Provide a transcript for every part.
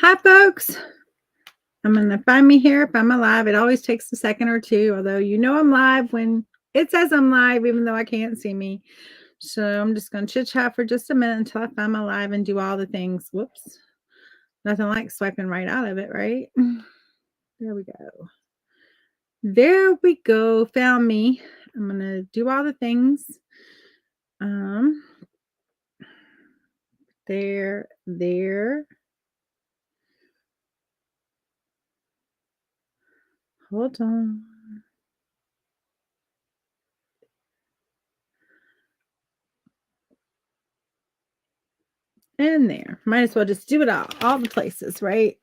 Hi, folks. I'm going to find me here if I'm alive. It always takes a second or two, although you know I'm live when it says I'm live, even though I can't see me. So I'm just going to chit chat for just a minute until I find my live and do all the things. Whoops. Nothing like swiping right out of it, right? There we go. There we go. Found me. I'm going to do all the things. There. Hold on. And there. Might as well just do it all the places, right?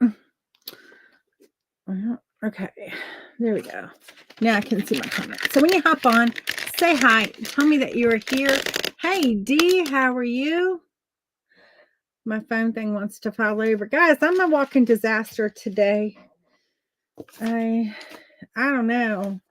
Okay, there we go. Now I can see my comments. So when you hop on, say hi. Tell me that you're here. Hey, Dee, how are you? My phone thing wants to fall over. Guys, I'm a walking disaster today. I don't know.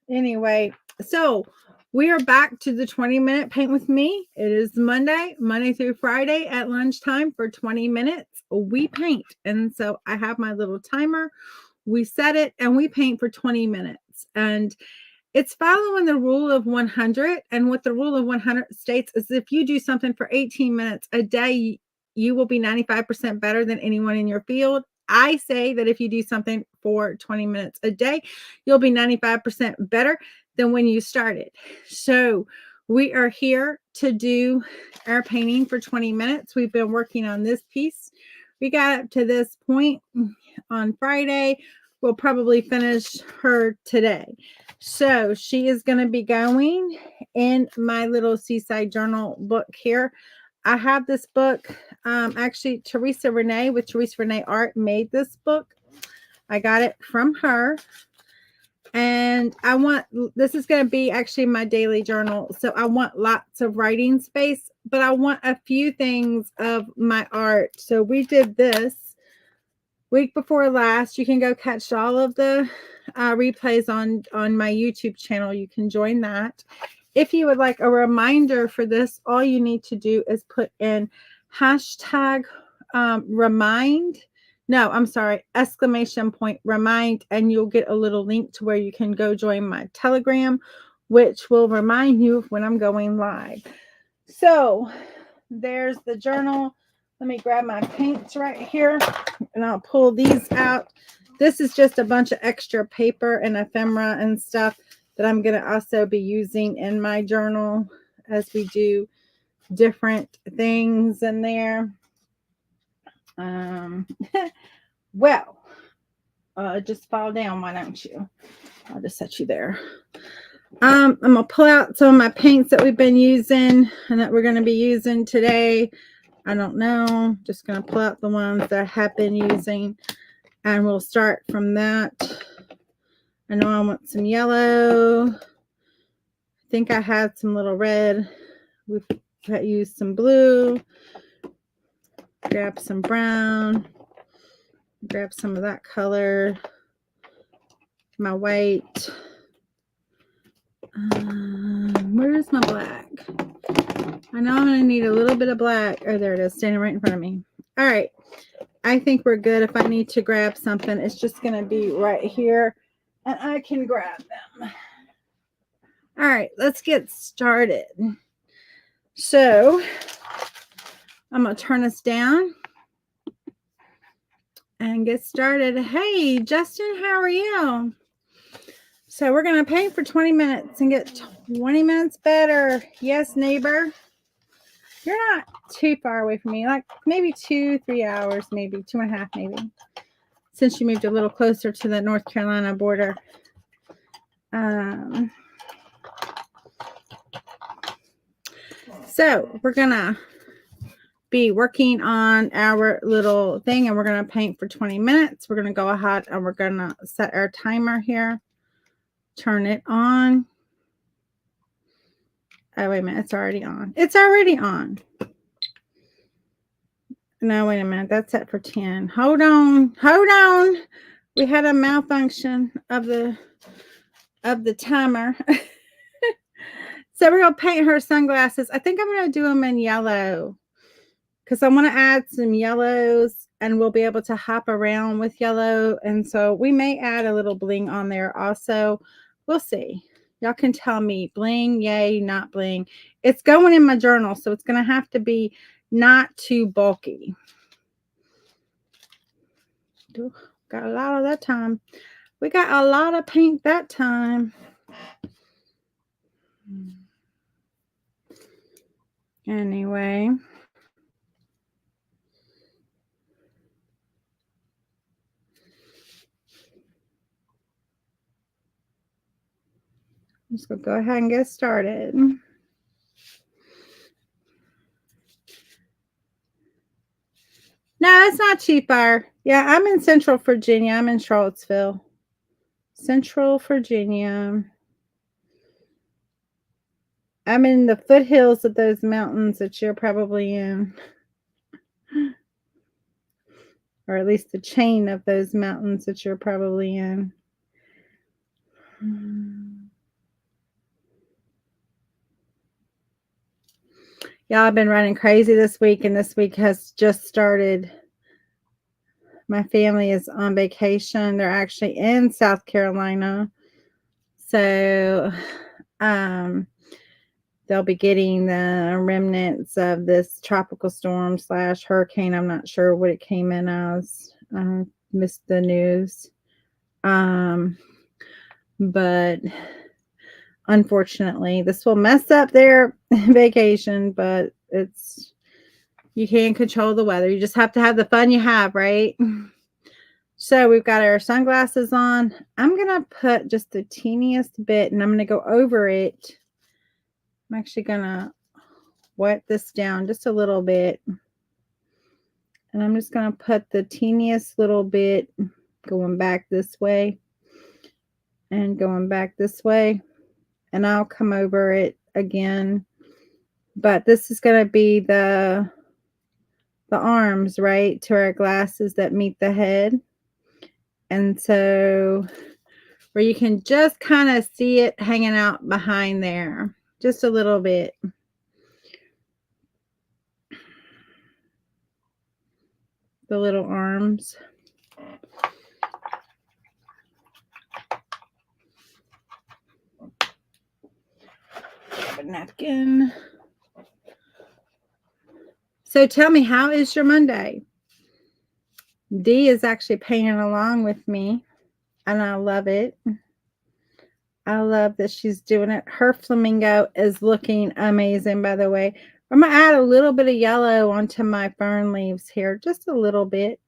Anyway, so we are back to the 20-minute paint with me. It is Monday through Friday at lunchtime for 20 minutes. We paint. And so I have my little timer. We set it and we paint for 20 minutes. And it's following the rule of 100. And what the rule of 100 states is if you do something for 18 minutes a day, you will be 95% better than anyone in your field. I say that if you do something for 20 minutes a day, you'll be 95% better than when you started. So we are here to do our painting for 20 minutes. We've been working on this piece. We got up to this point on Friday. We'll probably finish her today. So she is going to be going in my little Seaside Journal book here. I have this book. Actually, Teresa Renee with Teresa Renee Art made this book. I got it from her. And this is going to be actually my daily journal. So I want lots of writing space, but I want a few things of my art. So we did this week before last. You can go catch all of the replays on my YouTube channel. You can join that. If you would like a reminder for this, all you need to do is put in hashtag remind. No, I'm sorry, exclamation point remind, and you'll get a little link to where you can go join my Telegram, which will remind you when I'm going live. So there's the journal. Let me grab my paints right here and I'll pull these out. This is just a bunch of extra paper and ephemera and stuff that I'm going to also be using in my journal as we do different things in there. Well, just fall down, why don't you? I'll just set you there. I'm going to pull out some of my paints that we've been using and that we're going to be using today. I don't know. Just going to pull out the ones that I have been using. And we'll start from that. I know I want some yellow. I think I had some little red. We've used some blue. Grab some brown. Grab some of that color. My white. Where's my black? I know I'm going to need a little bit of black. Oh, there it is, standing right in front of me. All right. I think we're good. If I need to grab something, it's just going to be right here, and I can grab them. All right, let's get started. So I'm going to turn this down and get started. Hey, Justin, how are you? So we're going to paint for 20 minutes and get 20 minutes better. Yes, neighbor. You're not too far away from me, like maybe 2-3 hours, maybe 2.5, maybe, since you moved a little closer to the North Carolina border. So we're going to be working on our little thing, and we're going to paint for 20 minutes. We're going to go ahead and we're going to set our timer here. Turn it on. Oh, wait a minute. It's already on. It's already on. No, wait a minute. That's set for 10. Hold on. Hold on. We had a malfunction of the timer. So we're going to paint her sunglasses. I think I'm going to do them in yellow because I want to add some yellows and we'll be able to hop around with yellow. And so we may add a little bling on there also. We'll see. Y'all can tell me bling, yay, not bling. It's going in my journal, so it's going to have to be not too bulky. Got a lot of that time. We got a lot of paint that time. Anyway. I'm just going to go ahead and get started. No, it's not too far. Yeah, I'm in Central Virginia. I'm in Charlottesville. Central Virginia. I'm in the foothills of those mountains that you're probably in. Or at least the chain of those mountains that you're probably in. Yeah, I've been running crazy this week, and this week has just started. My family is on vacation. They're actually in South Carolina. So they'll be getting the remnants of this tropical storm / hurricane. I'm not sure what it came in as. I missed the news. But unfortunately, this will mess up their vacation, but you can't control the weather. You just have to have the fun you have, right? So we've got our sunglasses on. I'm going to put just the teeniest bit, and I'm going to go over it. I'm actually going to wet this down just a little bit. And I'm just going to put the teeniest little bit going back this way and going back this way. And I'll come over it again. But this is going to be the arms, right, to our glasses that meet the head. And so where you can just kind of see it hanging out behind there, just a little bit. The little arms. Grab a napkin. So tell me, how is your Monday? Dee is actually painting along with me, and I love it. I love that she's doing it. Her flamingo is looking amazing, by the way. I'm going to add a little bit of yellow onto my fern leaves here, just a little bit.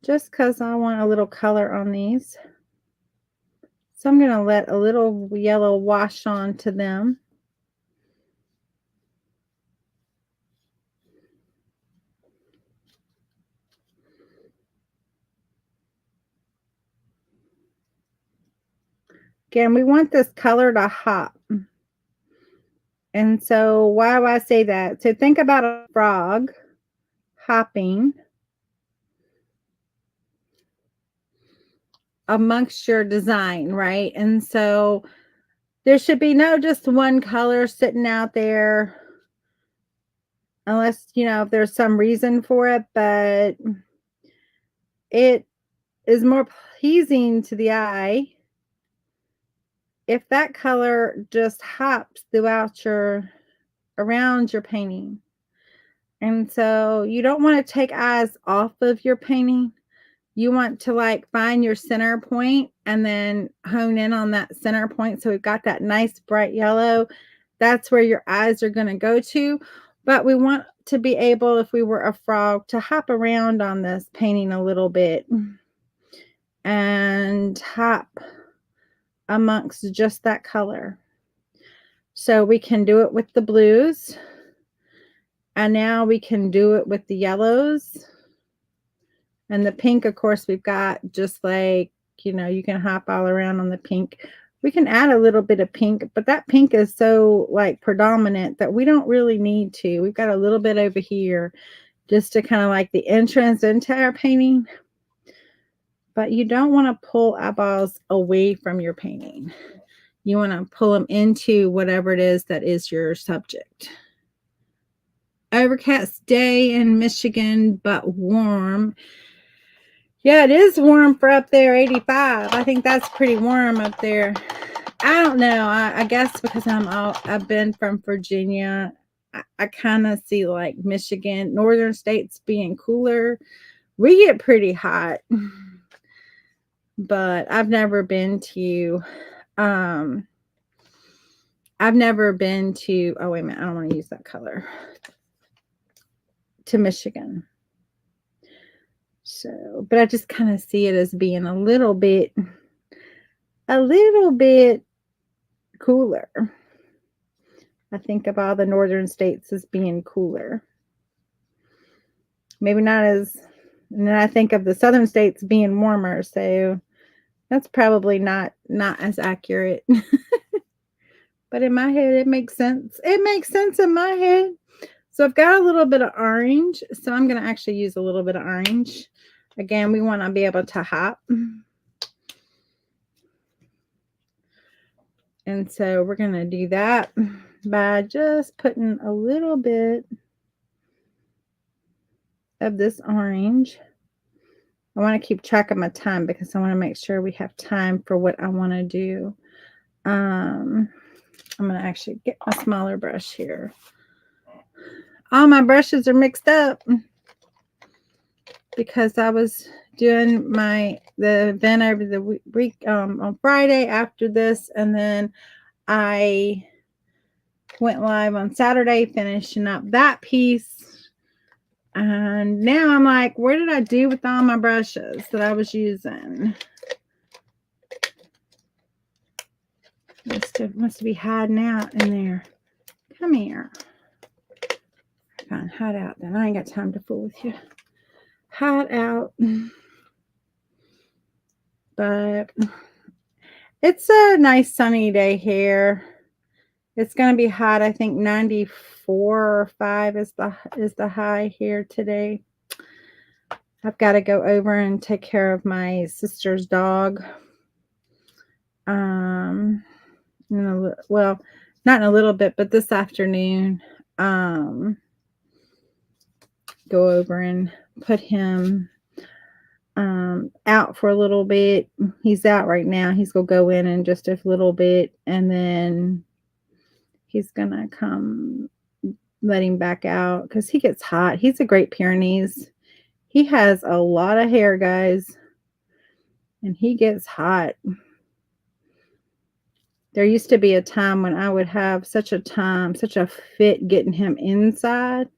Just because I want a little color on these. So I'm going to let a little yellow wash onto them. Again, we want this color to hop. And so why do I say that? So think about a frog hopping amongst your design, right? And so there should be no just one color sitting out there, unless, if there's some reason for it, but it is more pleasing to the eye if that color just hops throughout around your painting. And so you don't want to take eyes off of your painting. You want to find your center point and then hone in on that center point. So we've got that nice bright yellow. That's where your eyes are going to go to. But we want to be able, if we were a frog, to hop around on this painting a little bit and hop amongst just that color. So we can do it with the blues. And now we can do it with the yellows. And the pink, of course, we've got just you can hop all around on the pink. We can add a little bit of pink, but that pink is so predominant that we don't really need to. We've got a little bit over here just to kind of the entrance into our painting. But you don't want to pull eyeballs away from your painting. You want to pull them into whatever it is that is your subject. Overcast day in Michigan, but warm. Yeah, it is warm for up there, 85. I think that's pretty warm up there. I don't know. I guess because I've been from Virginia, I kind of see like Michigan, northern states being cooler. We get pretty hot, but I've never been to, oh, wait a minute, I don't want to use that color, to Michigan. So, but I just kind of see it as being a little bit cooler. I think of all the northern states as being cooler. Maybe not as, and then I think of the southern states being warmer. So that's probably not as accurate. But in my head, it makes sense. It makes sense in my head. So I've got a little bit of orange. So I'm going to actually use a little bit of orange. Again, we want to be able to hop. And so we're going to do that by just putting a little bit of this orange. I want to keep track of my time because I want to make sure we have time for what I want to do. I'm going to actually get my smaller brush here. All my brushes are mixed up because I was doing the event over the week on Friday after this, and then I went live on Saturday finishing up that piece, and now I'm like, where did I do with all my brushes that I was using? Must be hiding out in there. Come here. Fine, hide out then. I ain't got time to fool with you. Hide out. But it's a nice sunny day here. It's going to be hot. I think 94 or 5 is the high here today. I've got to go over and take care of my sister's dog. Well, not in a little bit, but this afternoon. Go over and put him out for a little bit. He's out right now. He's gonna go in just a little bit, and then he's gonna come, let him back out because he gets hot. He's a Great Pyrenees. He has a lot of hair, guys, and he gets hot. There used to be a time when I would have such a fit getting him inside.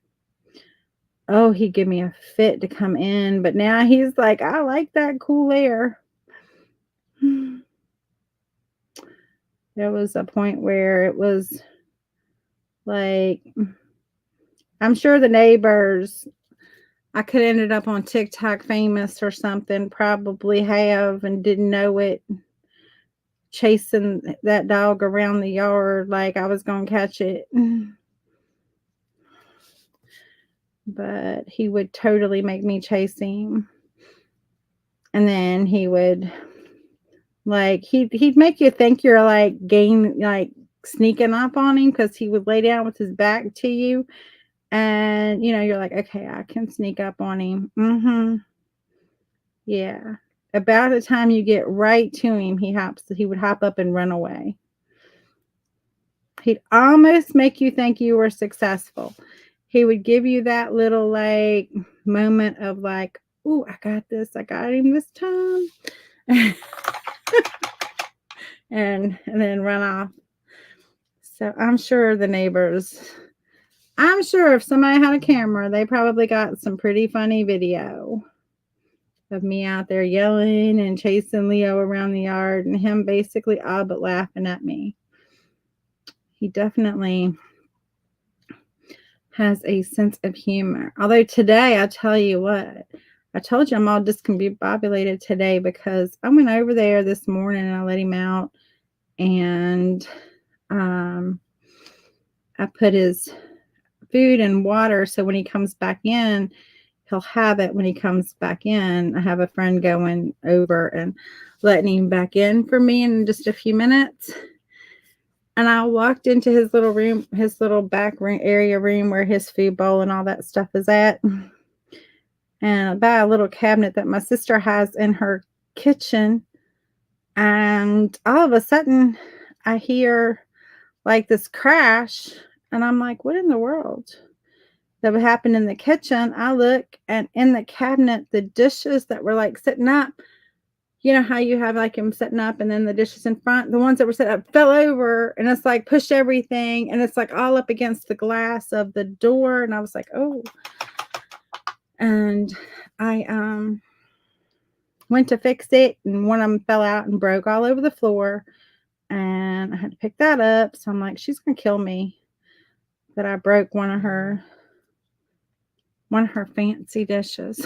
Oh, he'd give me a fit to come in, but now he's like, I like that cool air. There was a point where it was like, I'm sure the neighbors, I could have ended up on TikTok famous or something, probably have, and didn't know it, chasing that dog around the yard like I was going to catch it. But he would totally make me chase him. And then he would, like, he'd make you think you're like sneaking up on him, because he would lay down with his back to you, and you're like, okay, I can sneak up on him. Yeah. About the time you get right to him, he would hop up and run away. He'd almost make you think you were successful. He would give you that little like moment of like, ooh, I got this. I got him this time. and then run off. So I'm sure the neighbors, I'm sure if somebody had a camera, they probably got some pretty funny video of me out there yelling and chasing Leo around the yard, and him basically all but laughing at me. He definitely has a sense of humor. Although today, I tell you what, I told you I'm all discombobulated today because I went over there this morning and I let him out, and I put his food and water so when he comes back in, he'll have it when he comes back in. I have a friend going over and letting him back in for me in just a few minutes. And I walked into his little room, his little back room room where his food bowl and all that stuff is at. And by a little cabinet that my sister has in her kitchen. And all of a sudden, I hear like this crash. And I'm like, what in the world? That would happen in the kitchen. I look, and in the cabinet, the dishes that were like sitting up, you know how you have like them sitting up and then the dishes in front, the ones that were set up fell over, and it's like pushed everything, and it's like all up against the glass of the door. And I was like, oh. And I went to fix it, and one of them fell out and broke all over the floor, and I had to pick that up. So I'm like, she's gonna kill me that I broke one of her fancy dishes.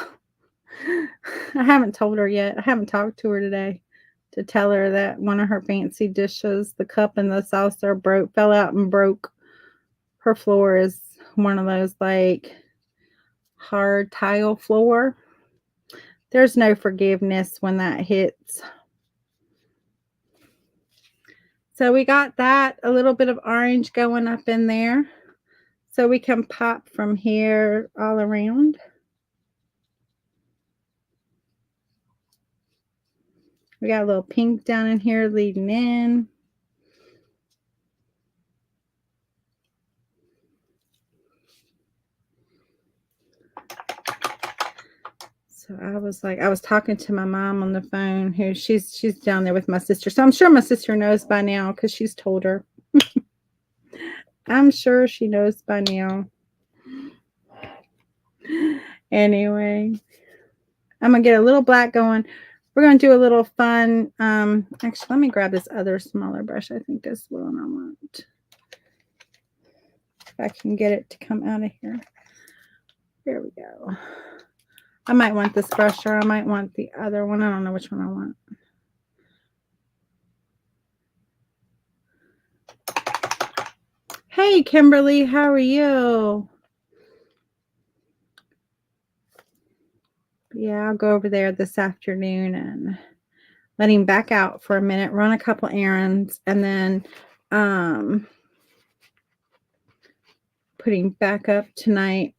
I haven't told her yet. I haven't talked to her today to tell her that one of her fancy dishes, the cup and the saucer, fell out and broke. Her floor is one of those like hard tile floor. There's no forgiveness when that hits. So we got that, a little bit of orange going up in there. So we can pop from here all around. We got a little pink down in here leading in. So I was talking to my mom on the phone, who she's down there with my sister. So I'm sure my sister knows by now because she's told her. I'm sure she knows by now. Anyway, I'm going to get a little black going. We're going to do a little fun. Actually, let me grab this other smaller brush. I think this one I want. If I can get it to come out of here. There we go. I might want this brush, or I might want the other one. I don't know which one I want. Hey, Kimberly, how are you? Yeah, I'll go over there this afternoon and let him back out for a minute, run a couple errands, and then put him back up tonight.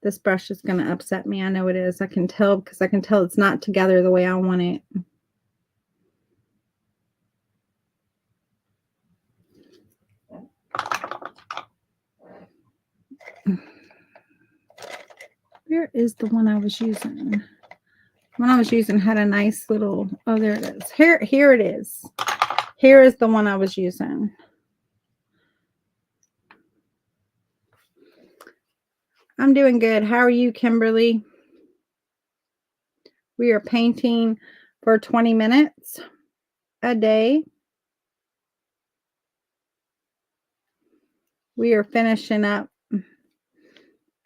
This brush is going to upset me. I know it is. I can tell, because I can tell it's not together the way I want it. Where is the one I was using? The one I was using had a nice little, oh, there it is. Here it is. Here is the one I was using. I'm doing good. How are you, Kimberly? We are painting for 20 minutes a day. We are finishing up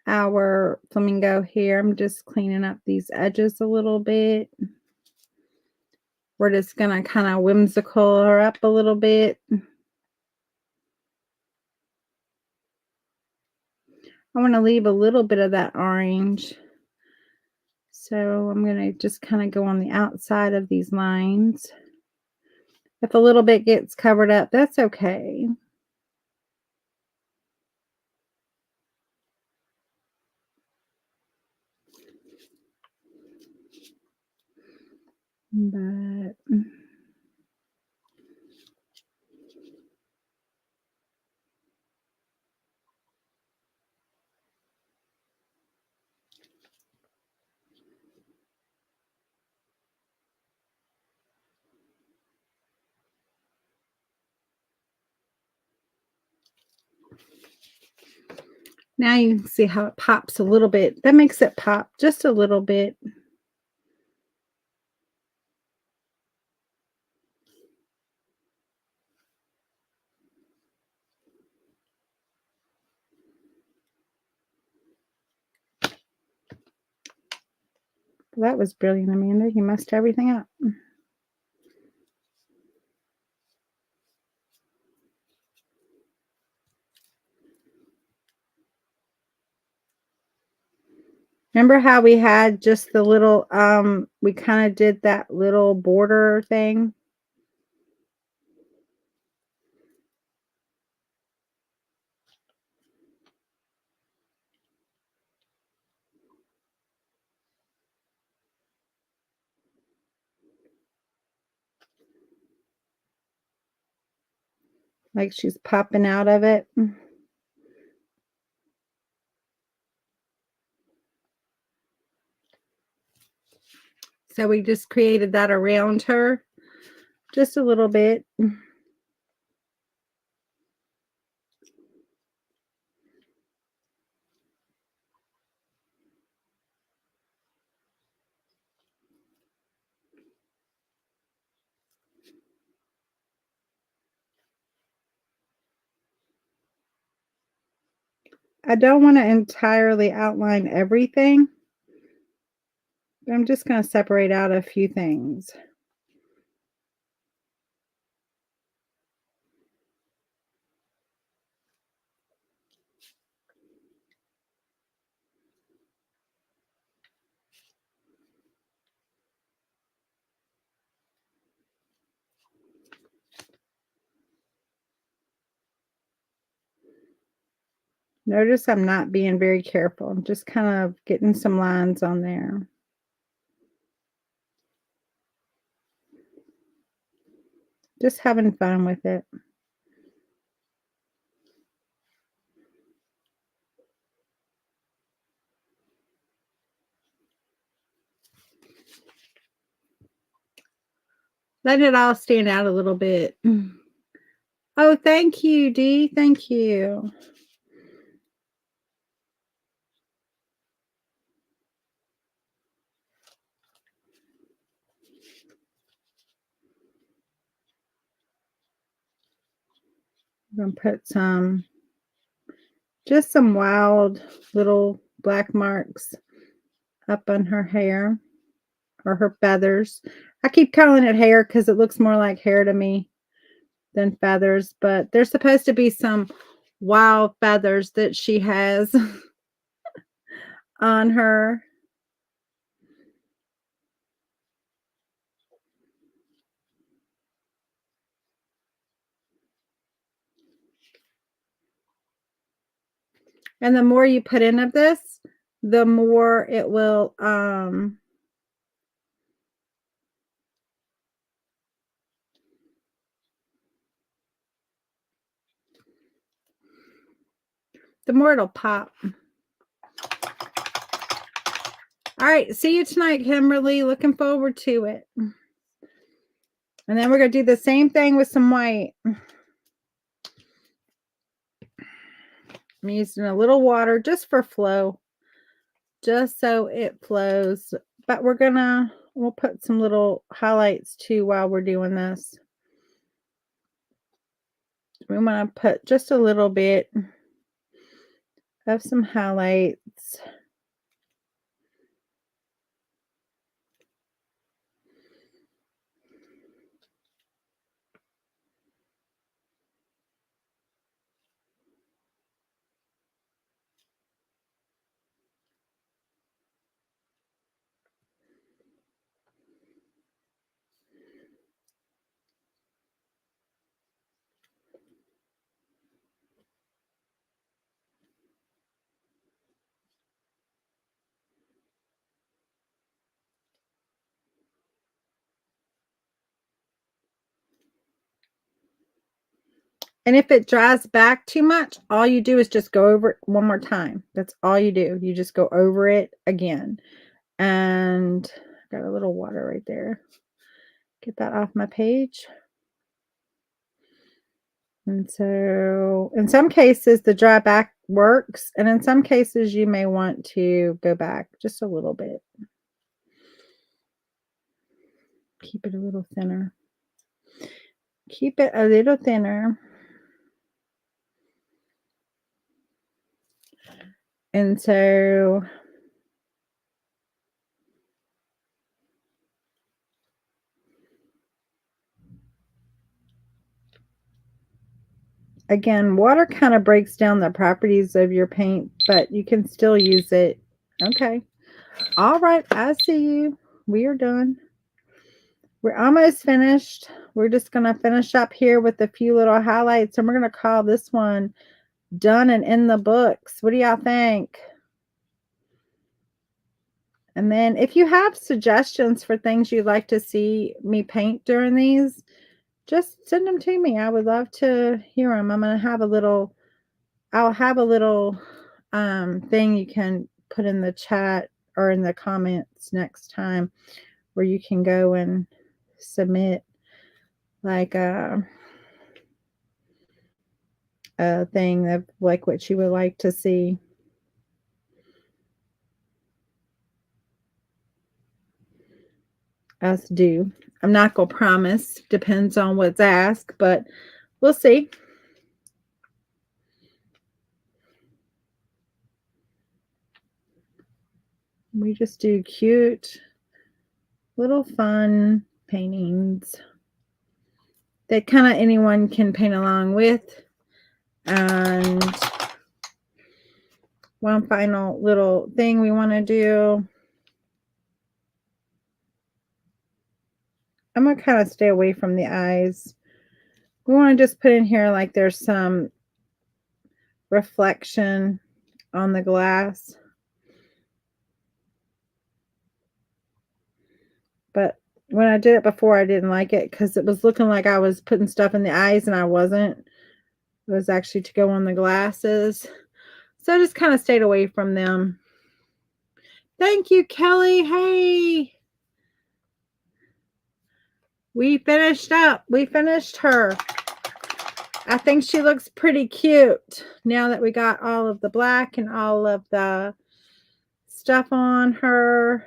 our flamingo here. I'm just cleaning up these edges a little bit. We're just going to kind of whimsical her up a little bit. I want to leave a little bit of that orange. So I'm going to just kind of go on the outside of these lines. If a little bit gets covered up, that's okay. But now you can see how it pops a little bit. That makes it pop just a little bit. That was brilliant, Amanda. You messed everything up. Remember how we had just the little, we kind of did that little border thing? Like she's popping out of it. So we just created that around her just a little bit. I don't want to entirely outline everything. I'm just going to separate out a few things. Notice I'm not being very careful. I'm just kind of getting some lines on there. Just having fun with it. Let it all stand out a little bit. Oh, thank you, Dee. Thank you. I'm going to put some, just some wild little black marks up on her hair or her feathers. I keep calling it hair because it looks more like hair to me than feathers, but there's supposed to be some wild feathers that she has on her. And the more you put in of this, the more it will the more it'll pop. All right, see you tonight, Kimberly. Looking forward to it. And then we're going to do the same thing with some white. I'm using a little water just for flow, just so it flows. But we'll put some little highlights too while we're doing this. We want to put just a little bit of some highlights. And if it dries back too much, all you do is just go over it one more time. That's all you do. You just go over it again. And got a little water right there. Get that off my page. And so in some cases, the dry back works. And in some cases, you may want to go back just a little bit. Keep it a little thinner. Keep it a little thinner. And so again, water kind of breaks down the properties of your paint, but you can still use it. Okay. All right, I see you. We are done. We're almost finished. We're just going to finish up here with a few little highlights, and we're going to call this one Done and in the Books. What do y'all think? And then if you have suggestions for things you'd like to see me paint during these, just send them to me. I would love to hear them. I'm going to have a little, I'll have a little thing you can put in the chat or in the comments next time where you can go and submit like a thing of like what you would like to see. Us do. I'm not going to promise. Depends on what's asked, but we'll see. We just do cute, little fun paintings that kind of anyone can paint along with. And one final little thing we want to do. I'm going to kind of stay away from the eyes. We want to just put in here like there's some reflection on the glass. But when I did it before, I didn't like it because it was looking like I was putting stuff in the eyes and I wasn't. It was actually to go on the glasses. So I just kind of stayed away from them. Thank you, Kelly. Hey. We finished up. We finished her. I think she looks pretty cute now that we got all of the black and all of the stuff on her.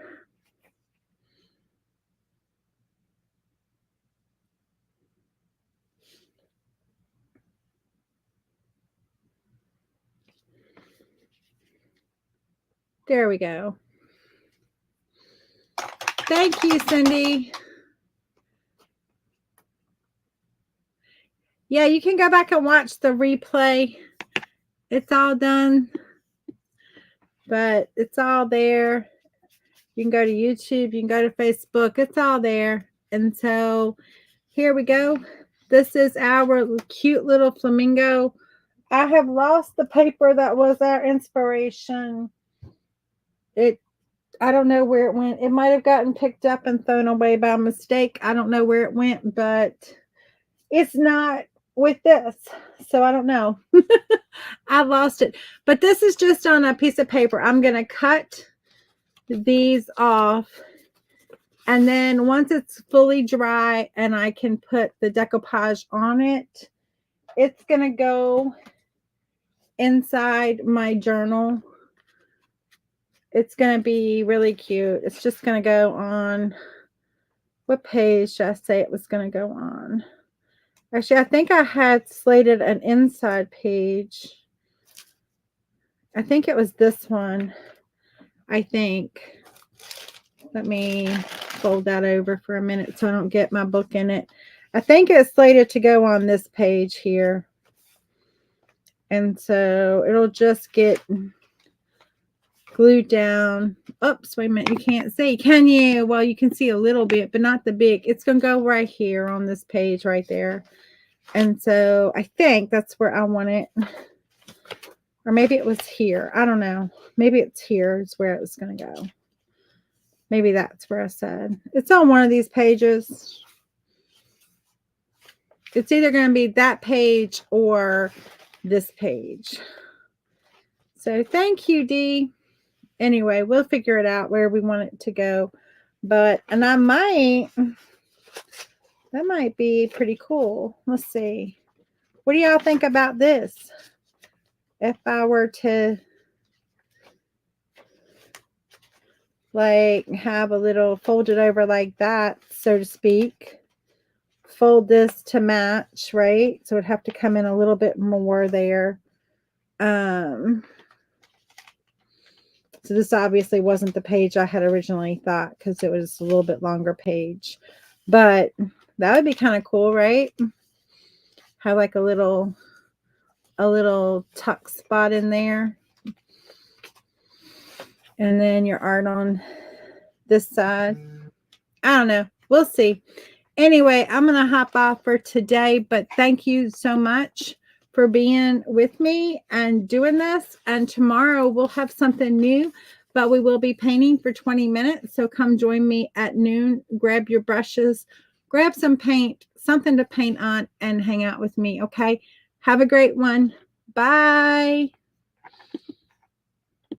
There we go. Thank you, Cindy. Yeah, you can go back and watch the replay. It's all done, but it's all there. You can go to YouTube, you can go to Facebook. It's all there. And so here we go. This is our cute little flamingo. I have lost the paper that was our inspiration. I don't know where it went. It might have gotten picked up and thrown away by mistake. I don't know where it went, but it's not with this. So I don't know. I lost it. But this is just on a piece of paper. I'm going to cut these off. And then once it's fully dry and I can put the decoupage on it, it's going to go inside my journal. It's going to be really cute. It's just going to go on, what page should I say it was going to go on? Actually, I think I had slated an inside page. I think it was this one. I think. Let me fold that over for a minute so I don't get my book in it. I think it's slated to go on this page here. And so it'll just get glued down. Oops, wait a minute. You can't see. Can you? Well, you can see a little bit, but not the big. It's going to go right here on this page right there. And so I think that's where I want it. Or maybe it was here. I don't know. Maybe it's here is where it was going to go. Maybe that's where I said. It's on one of these pages. It's either going to be that page or this page. So thank you, Dee. Anyway, we'll figure it out where we want it to go. But, and I might, that might be pretty cool. Let's see. What do y'all think about this? If I were to like have a little fold it over like that, so to speak, fold this to match, right? So it'd have to come in a little bit more there. So this obviously wasn't the page I had originally thought because it was a little bit longer page, but that would be kind of cool, right? Have like a little tuck spot in there. And then your art on this side. I don't know. We'll see. Anyway, I'm going to hop off for today, but thank you so much for being with me and doing this. And tomorrow we'll have something new, but we will be painting for 20 minutes. So come join me at noon, grab your brushes, grab some paint, something to paint on, and hang out with me. Okay. Have a great one. Bye.